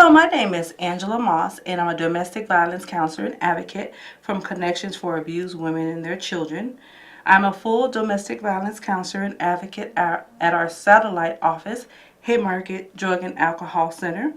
Hello, my name is Angela Moss, and I'm a domestic violence counselor and advocate from Connections for Abused Women and Their Children. I'm a full domestic violence counselor and advocate at our satellite office, Haymarket Drug and Alcohol Center.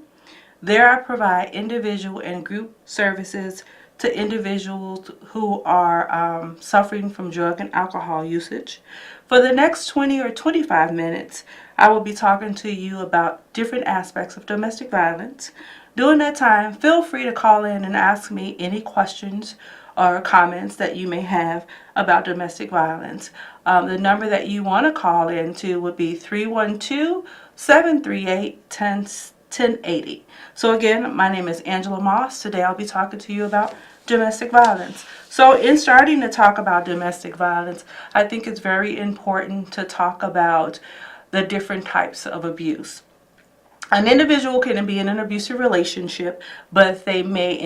There I provide individual and group services to individuals who are suffering from drug and alcohol usage. For the next 20 or 25 minutes, I will be talking to you about different aspects of domestic violence. During that time, feel free to call in and ask me any questions or comments that you may have about domestic violence. The number that you want to call into would be 312-738-1080. So again, my name is Angela Moss. Today I'll be talking to you about domestic violence. So in starting to talk about domestic violence, I think it's very important to talk about the different types of abuse. An individual can be in an abusive relationship, but they may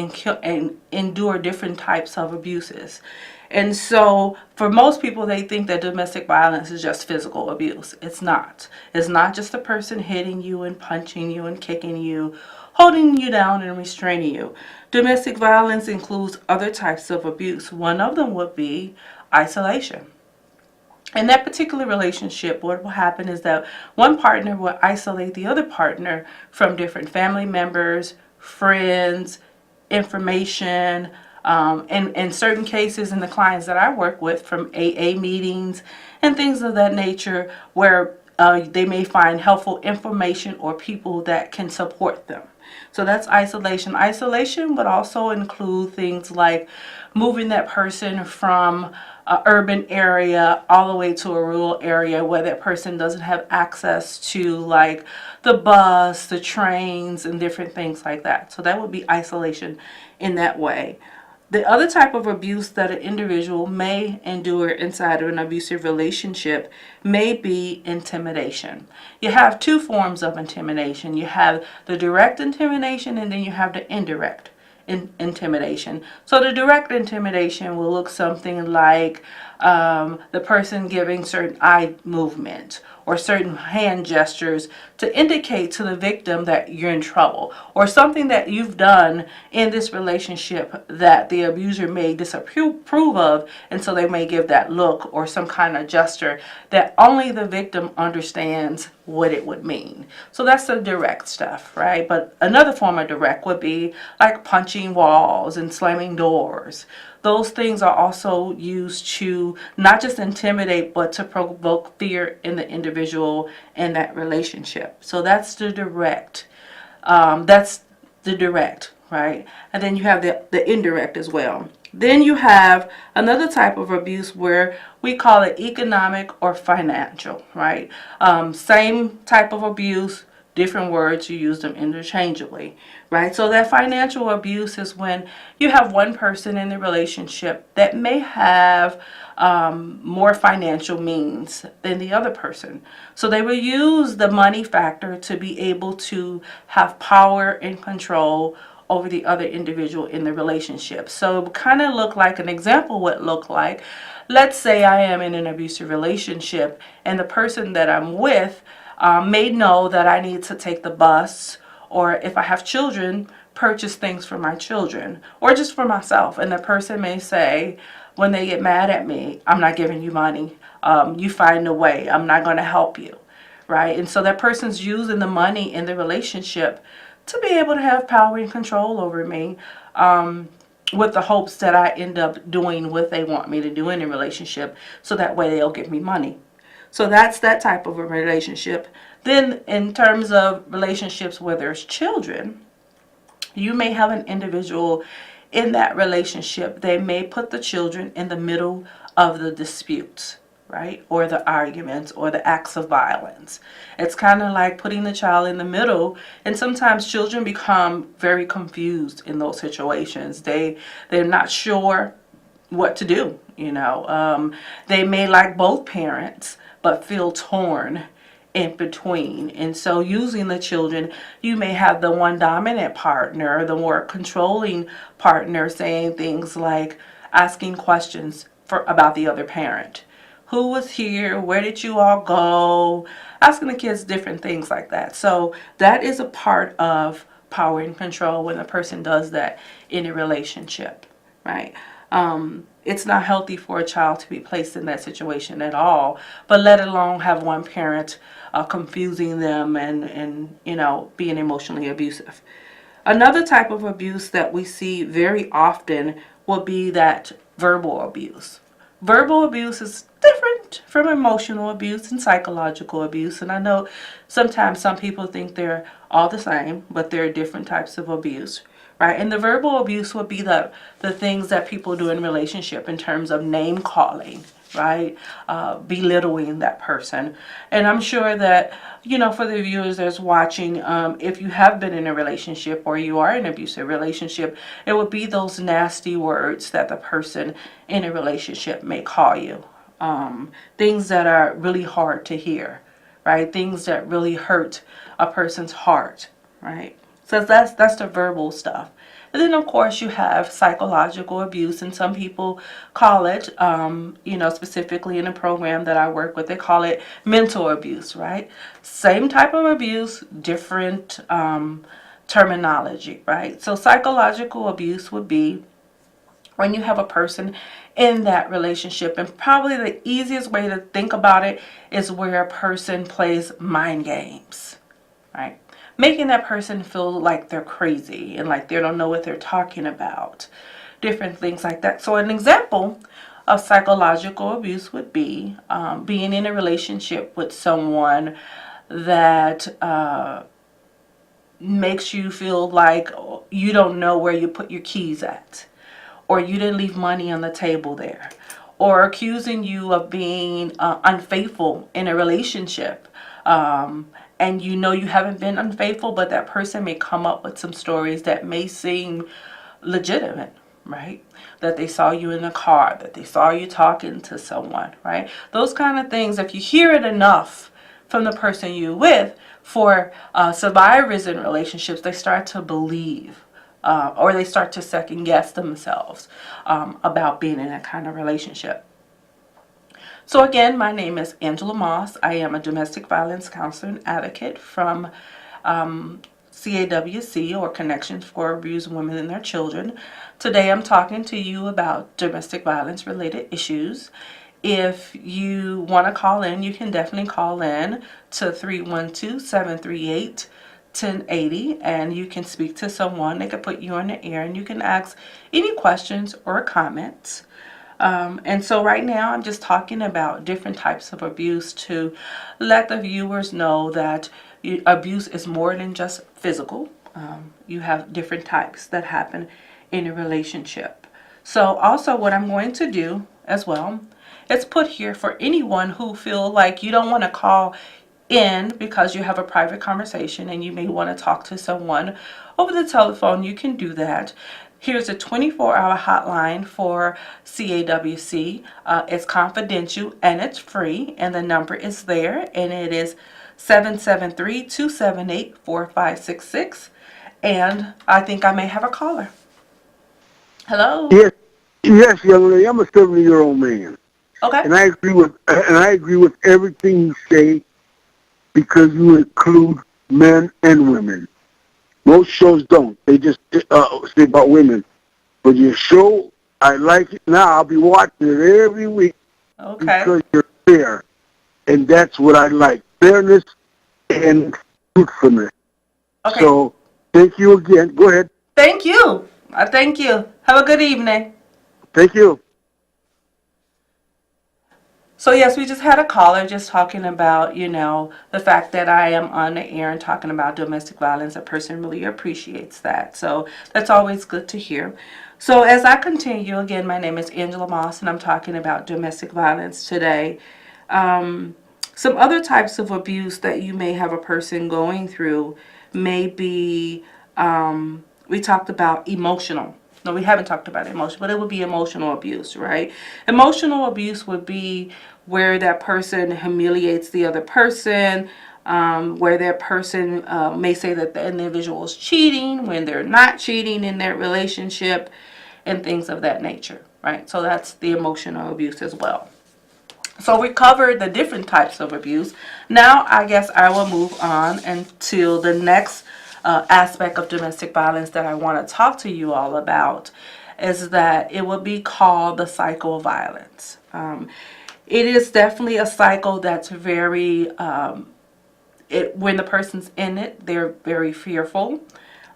endure different types of abuses. And so for most people, they think that domestic violence is just physical abuse. It's not. It's not just a person hitting you and punching you and kicking you, holding you down and restraining you. Domestic violence includes other types of abuse. One of them would be isolation. In that particular relationship, what will happen is that one partner will isolate the other partner from different family members, friends, information, and in certain cases in the clients that I work with, from AA meetings and things of that nature, where they may find helpful information or people that can support them. So that's isolation. Isolation would also include things like moving that person from an urban area all the way to a rural area where that person doesn't have access to, like, the bus, the trains, and different things like that. So that would be isolation in that way. The other type of abuse that an individual may endure inside of an abusive relationship may be intimidation. You have two forms of intimidation. You have the direct intimidation, and then you have the indirect intimidation. So the direct intimidation will look something like the person giving certain eye movement or certain hand gestures to indicate to the victim that you're in trouble, or something that you've done in this relationship that the abuser may disapprove of, and so they may give that look or some kind of gesture that only the victim understands what it would mean. So that's the direct stuff, right? But another form of direct would be like punching walls and slamming doors. Those things are also used to not just intimidate, but to provoke fear in the individual in that relationship. So that's the direct. Right? And then you have the indirect as well. Then you have another type of abuse where we call it economic or financial, right? Same type of abuse, different words, you use them interchangeably, right? So that financial abuse is when you have one person in the relationship that may have more financial means than the other person. So they will use the money factor to be able to have power and control over the other individual in the relationship. So it would kind of look like, an example would look like, let's say I am in an abusive relationship and the person that I'm with may know that I need to take the bus, or if I have children, purchase things for my children, or just for myself. And the person may say, when they get mad at me, I'm not giving you money. You find a way. I'm not going to help you, right? And so that person's using the money in the relationship to be able to have power and control over me, with the hopes that I end up doing what they want me to do in a relationship, so that way they'll give me money. So that's that type of a relationship. Then in terms of relationships where there's children, you may have an individual in that relationship. They may put the children in the middle of the disputes, right? Or the arguments or the acts of violence. It's kind of like putting the child in the middle, and sometimes children become very confused in those situations. They're not sure what to do, They may like both parents, but feel torn in between. And so using the children, you may have the one dominant partner, the more controlling partner, saying things like asking questions about the other parent. Who was here? Where did you all go? Asking the kids different things like that. So that is a part of power and control when a person does that in a relationship, right? It's not healthy for a child to be placed in that situation at all, but let alone have one parent confusing them and being emotionally abusive. Another type of abuse that we see very often will be that verbal abuse. Verbal abuse is different from emotional abuse and psychological abuse, and I know sometimes some people think they're all the same, but there are different types of abuse, right? And the verbal abuse would be the things that people do in relationship in terms of name calling, right? Belittling that person. And I'm sure that, for the viewers that's watching, if you have been in a relationship or you are in an abusive relationship, it would be those nasty words that the person in a relationship may call you. Things that are really hard to hear, right? Things that really hurt a person's heart, right? So that's the verbal stuff. And then, of course, you have psychological abuse, and some people call it, specifically in a program that I work with, they call it mental abuse, right? Same type of abuse, different terminology, right? So psychological abuse would be when you have a person in that relationship, and probably the easiest way to think about it is where a person plays mind games, right? Making that person feel like they're crazy and like they don't know what they're talking about. Different things like that. So an example of psychological abuse would be being in a relationship with someone that makes you feel like you don't know where you put your keys at, or you didn't leave money on the table there, or accusing you of being unfaithful in a relationship. And you haven't been unfaithful, but that person may come up with some stories that may seem legitimate, right? That they saw you in the car, that they saw you talking to someone, right? Those kind of things, if you hear it enough from the person you're with, for survivors in relationships, they start to believe or they start to second guess themselves about being in that kind of relationship. So again, my name is Angela Moss. I am a domestic violence counselor and advocate from CAWC, or Connections for Abused Women and Their Children. Today I'm talking to you about domestic violence related issues. If you want to call in, you can definitely call in to 312-738-1080, and you can speak to someone. They can put you on the air and you can ask any questions or comments. And so right now I'm just talking about different types of abuse to let the viewers know that abuse is more than just physical. You have different types that happen in a relationship. So also what I'm going to do as well is put here for anyone who feel like you don't want to call in because you have a private conversation and you may want to talk to someone over the telephone. You can do that. Here's a 24-hour hotline for CAWC. It's confidential and it's free, and the number is there, and it is 773-278-4566. And I think I may have a caller. Hello? Yes, young lady. I'm a 70-year-old man. Okay. And I agree with everything you say, because you include men and women. Most shows don't. They just say about women. But your show, I like it now. I'll be watching it every week. Okay. Because you're fair. And that's what I like. Fairness and truthfulness. Okay. So, thank you again. Go ahead. Thank you. Thank you. Have a good evening. Thank you. So yes, we just had a caller just talking about, the fact that I am on the air and talking about domestic violence. A person really appreciates that. So that's always good to hear. So as I continue, again, my name is Angela Moss, and I'm talking about domestic violence today. Some other types of abuse that you may have a person going through may be, we talked about emotional. No, we haven't talked about emotion, but it would be emotional abuse, right? Emotional abuse would be where that person humiliates the other person, where that person may say that the individual is cheating when they're not cheating in their relationship, and things of that nature, right? So that's the emotional abuse as well. So we covered the different types of abuse. Now I guess I will move on until the next aspect of domestic violence that I want to talk to you all about is that it would be called the cycle of violence. It is definitely a cycle that's very, when the person's in it, they're very fearful,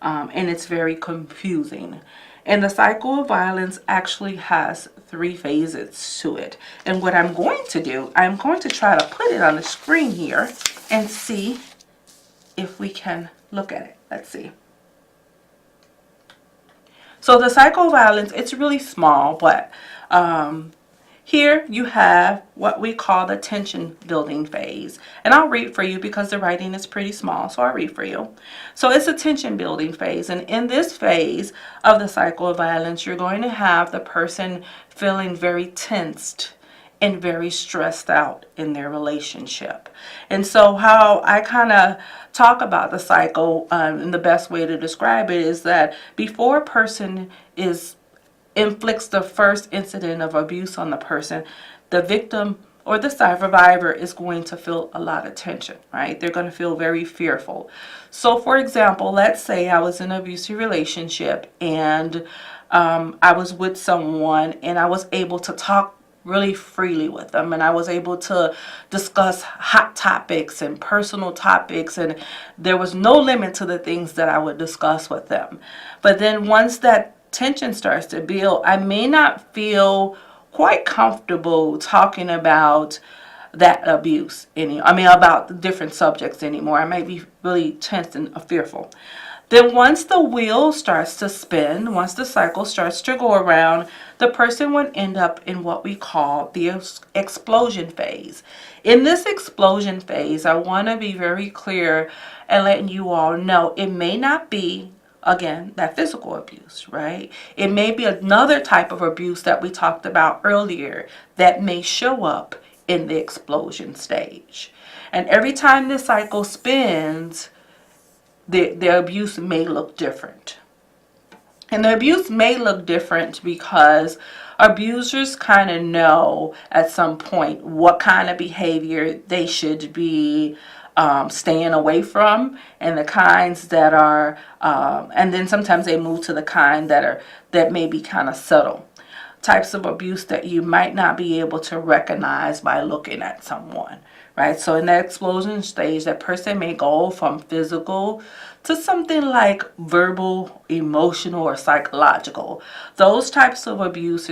and it's very confusing. And the cycle of violence actually has 3 phases to it. And what I'm going to do, I'm going to try to put it on the screen here and see if we can look at it. Let's see. So the cycle of violence, it's really small, but here you have what we call the tension building phase. And I'll read for you because the writing is pretty small, so I'll read for you. So it's a tension building phase. And in this phase of the cycle of violence, you're going to have the person feeling very tensed and very stressed out in their relationship. And so how I kind of talk about the cycle, and the best way to describe it is that before a person inflicts the first incident of abuse on the person, the victim or the survivor is going to feel a lot of tension, right? They're going to feel very fearful. So for example, let's say I was in an abusive relationship and I was with someone and I was able to talk really freely with them, and I was able to discuss hot topics and personal topics, and there was no limit to the things that I would discuss with them. But then once that tension starts to build, I may not feel quite comfortable talking about that abuse about different subjects anymore. I might be really tense and fearful. Then once the wheel starts to spin, once the cycle starts to go around, the person would end up in what we call the explosion phase. In this explosion phase, I want to be very clear and letting you all know it may not be, again, that physical abuse, right? It may be another type of abuse that we talked about earlier that may show up in the explosion stage. And every time this cycle spins, the abuse may look different. And the abuse may look different because abusers kind of know at some point what kind of behavior they should be staying away from, and the kinds that are, and then sometimes they move to the kind that may be kind of subtle. Types of abuse that you might not be able to recognize by looking at someone, right? So in that explosion stage, that person may go from physical to something like verbal, emotional, or psychological. Those types of abuse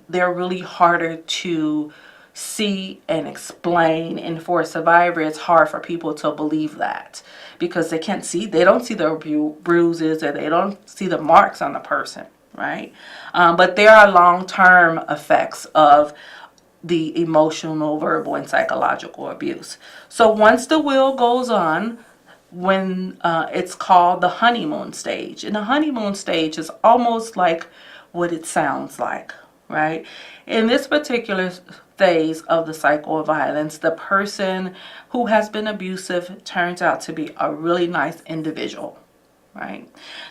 they're really harder to see and explain, and for a survivor it's hard for people to believe that because they don't see the bruises, or they don't see the marks on the person, right? But there are long-term effects of the emotional, verbal, and psychological abuse. So once the wheel goes on, when it's called the honeymoon stage, and the honeymoon stage is almost like what it sounds like, right? In this particular phase of the cycle of violence, the person who has been abusive turns out to be a really nice individual, right?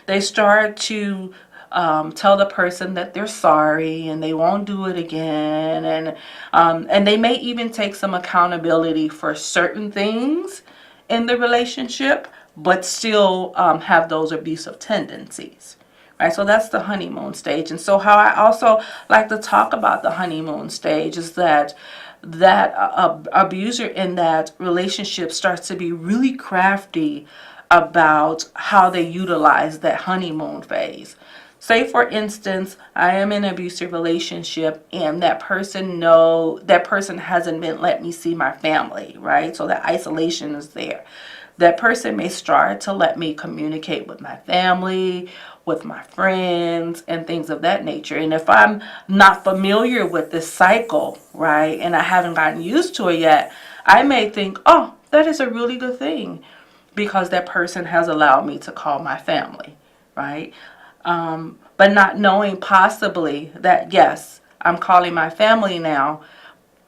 They start to tell the person that they're sorry and they won't do it again, and they may even take some accountability for certain things in the relationship, but still have those abusive tendencies. Right, so that's the honeymoon stage. And so how I also like to talk about the honeymoon stage is that abuser in that relationship starts to be really crafty about how they utilize that honeymoon phase. Say for instance, I am in an abusive relationship and that person hasn't been let me see my family, right? So that isolation is there. That person may start to let me communicate with my family, with my friends, and things of that nature. And if I'm not familiar with this cycle, right, and I haven't gotten used to it yet, I may think, oh, that is a really good thing because that person has allowed me to call my family, right? But not knowing possibly that, yes, I'm calling my family now,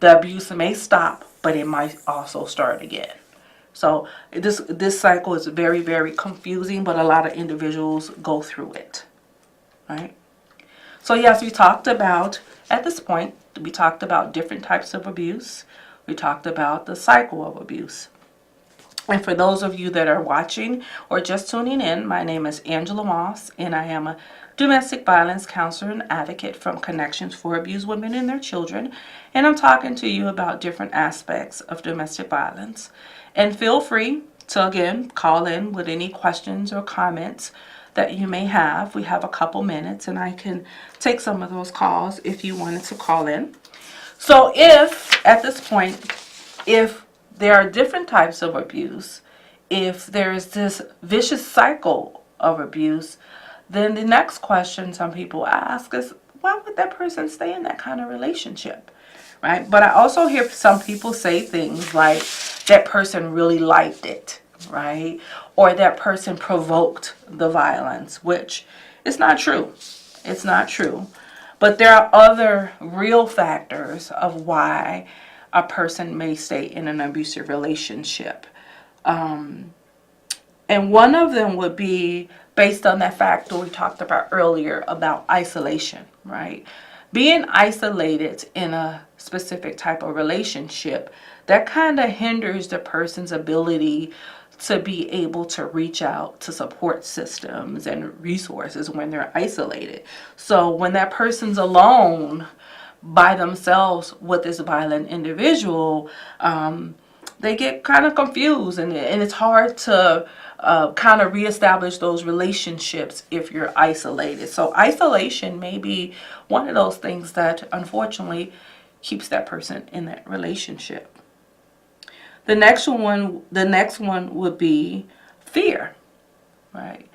the abuse may stop, but it might also start again. So this cycle is very, very confusing, but a lot of individuals go through it, right? So yes, at this point, we talked about different types of abuse. We talked about the cycle of abuse. And for those of you that are watching or just tuning in, my name is Angela Moss, and I am a domestic violence counselor and advocate from Connections for Abused Women and Their Children. And I'm talking to you about different aspects of domestic violence. And feel free to, again, call in with any questions or comments that you may have. We have a couple minutes, and I can take some of those calls if you wanted to call in. So if, at this point, if there are different types of abuse, if there's this vicious cycle of abuse, then the next question some people ask is, why would that person stay in that kind of relationship, right? But I also hear some people say things like, that person really liked it, right? Or that person provoked the violence, which is not true. It's not true. But there are other real factors of why a person may stay in an abusive relationship. And one of them would be based on that factor we talked about earlier about isolation, right? Being isolated in a specific type of relationship, that kind of hinders the person's ability to be able to reach out to support systems and resources when they're isolated. So when that person's alone by themselves with this violent individual, they get kind of confused, and it's hard to kind of reestablish those relationships if you're isolated. So isolation may be one of those things that unfortunately keeps that person in that relationship. The next one would be fear, right?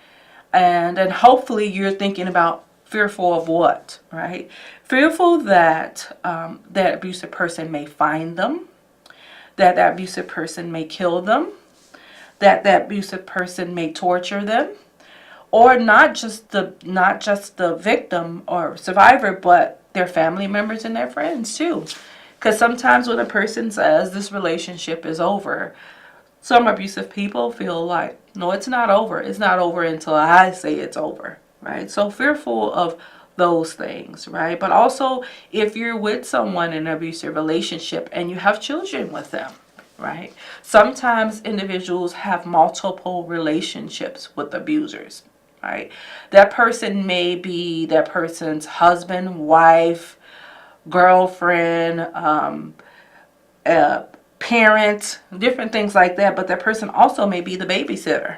And hopefully you're thinking about fearful of what, right? Fearful that that abusive person may find them, that that abusive person may kill them, that that abusive person may torture them, or not just the victim or survivor, but their family members and their friends too. Because sometimes when a person says this relationship is over, some abusive people feel like, no, it's not over. It's not over until I say it's over, right? So fearful of those things, right? But also if you're with someone in an abusive relationship and you have children with them, right? Sometimes individuals have multiple relationships with abusers, right? That person may be that person's husband, wife, girlfriend, parent, different things like that. But that person also may be the babysitter,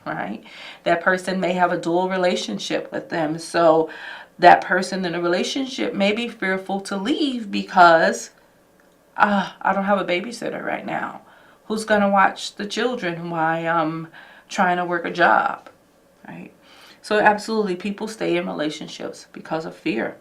right? That person may have a dual relationship with them. So that person in a relationship may be fearful to leave because I don't have a babysitter right now. Who's going to watch the children while I'm trying to work a job, right? So absolutely, people stay in relationships because of fear.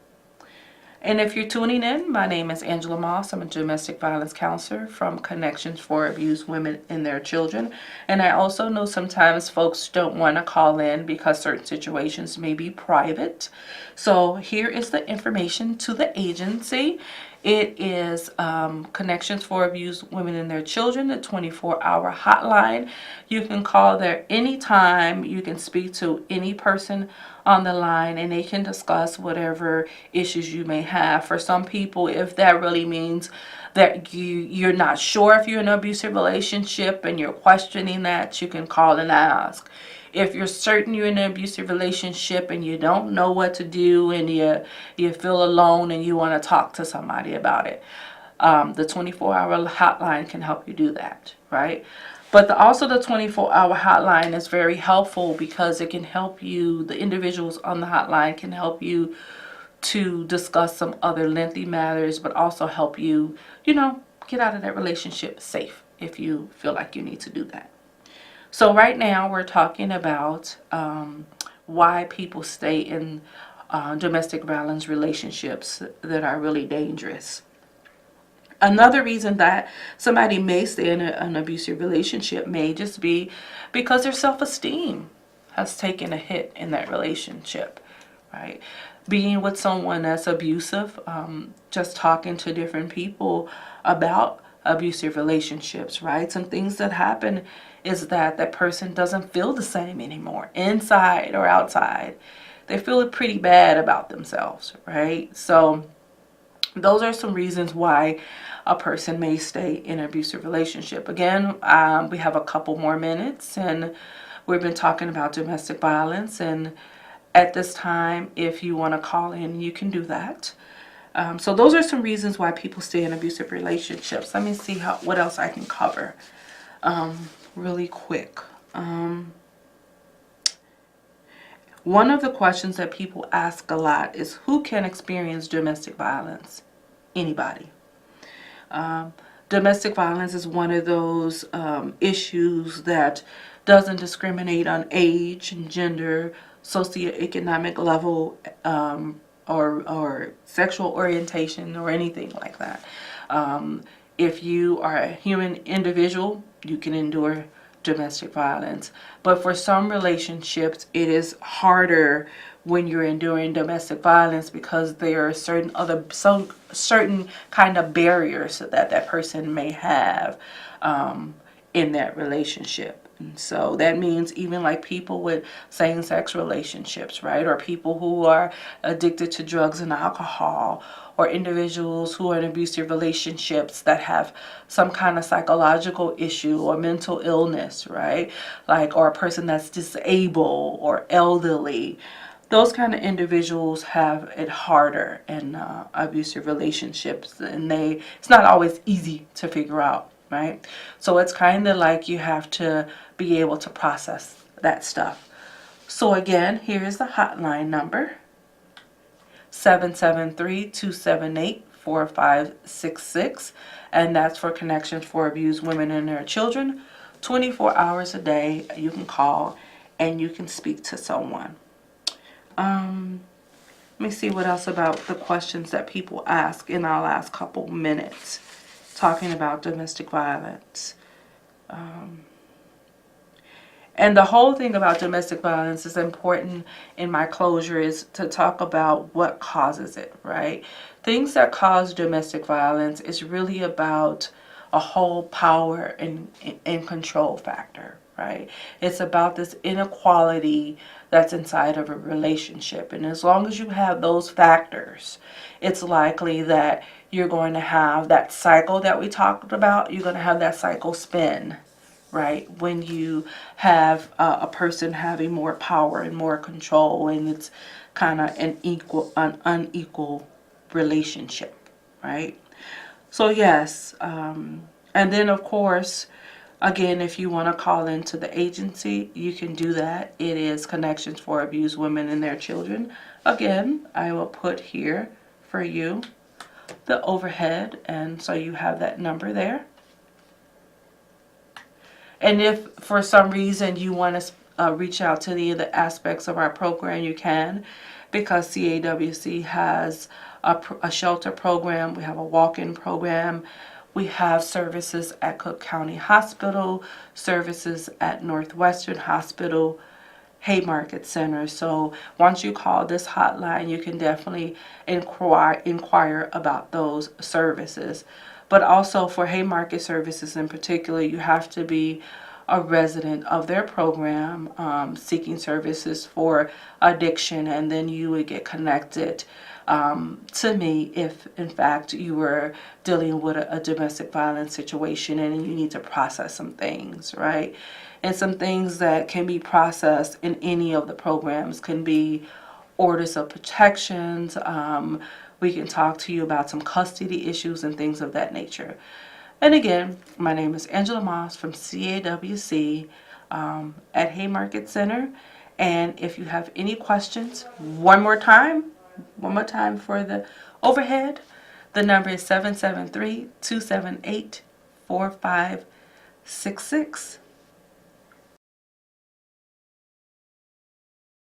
And if you're tuning in, my name is Angela Moss. I'm a domestic violence counselor from Connections for Abused Women and Their Children. And I also know sometimes folks don't want to call in because certain situations may be private. So here is the information to the agency. It is Connections for Abused Women and Their Children, the 24-hour hotline. You can call there anytime. You can speak to any person on the line and they can discuss whatever issues you may have. For some people, if that really means that you're not sure if you're in an abusive relationship and you're questioning that, you can call and ask. If you're certain you're in an abusive relationship and you don't know what to do and you feel alone and you want to talk to somebody about it, the 24-hour hotline can help you do that, right? But also the 24-hour hotline is very helpful because it can help you, the individuals on the hotline can help you to discuss some other lengthy matters, but also help you, get out of that relationship safe if you feel like you need to do that. So right now we're talking about why people stay in domestic violence relationships that are really dangerous. Another reason that somebody may stay in an abusive relationship may just be because their self-esteem has taken a hit in that relationship, right? Being with someone that's abusive, just talking to different people about abusive relationships, right? Some things that happen is that person doesn't feel the same anymore, inside or outside. They feel pretty bad about themselves, right? So Those are some reasons why a person may stay in an abusive relationship. Again, we have a couple more minutes, and we've been talking about domestic violence. And at this time, if you want to call in, you can do that. So those are some reasons why people stay in abusive relationships. Let me see what else I can cover really quick. One of the questions that people ask a lot is, who can experience domestic violence? Anybody. Domestic violence is one of those issues that doesn't discriminate on age and gender, socioeconomic level, or sexual orientation or anything like that. If you are a human individual, you can endure domestic violence. But for some relationships, it is harder when you're enduring domestic violence because there are some certain kind of barriers that person may have in that relationship. And so that means even like people with same-sex relationships, right? Or people who are addicted to drugs and alcohol, or individuals who are in abusive relationships that have some kind of psychological issue or mental illness, right? Like, or a person that's disabled or elderly. Those kind of individuals have it harder in abusive relationships, and it's not always easy to figure out, right? So it's kind of like you have to be able to process that stuff. So again, here is the hotline number, 773-278-4566, and that's for Connections for Abused Women and Their Children. 24 hours a day, you can call and you can speak to someone. Let me see what else about the questions that people ask in our last couple minutes talking about domestic violence. And the whole thing about domestic violence is important in my closure is to talk about what causes it, right? Things that cause domestic violence is really about a whole power and control factor, right? It's about this inequality that's inside of a relationship. And as long as you have those factors, it's likely that you're going to have that cycle that we talked about. You're going to have that cycle spin, right? When you have a person having more power and more control, and it's kind of an unequal relationship, right? So yes, and then of course, again, if you want to call into the agency, you can do that. It is Connections for Abused Women and Their Children. Again, I will put here for you the overhead, and so you have that number there. And if for some reason you want to reach out to any of the aspects of our program, you can, because CAWC has a shelter program, we have a walk-in program, we have services at Cook County Hospital, services at Northwestern Hospital, Haymarket Center. So once you call this hotline, you can definitely inquire about those services. But also for Haymarket services in particular, you have to be a resident of their program, seeking services for addiction, and then you would get connected to me if in fact you were dealing with a domestic violence situation and you need to process some things, right? And some things that can be processed in any of the programs can be orders of protections. We can talk to you about some custody issues and things of that nature. And again, my name is Angela Moss from CAWC at Haymarket Center. And if you have any questions, one more time for the overhead, the number is 773-278-4566.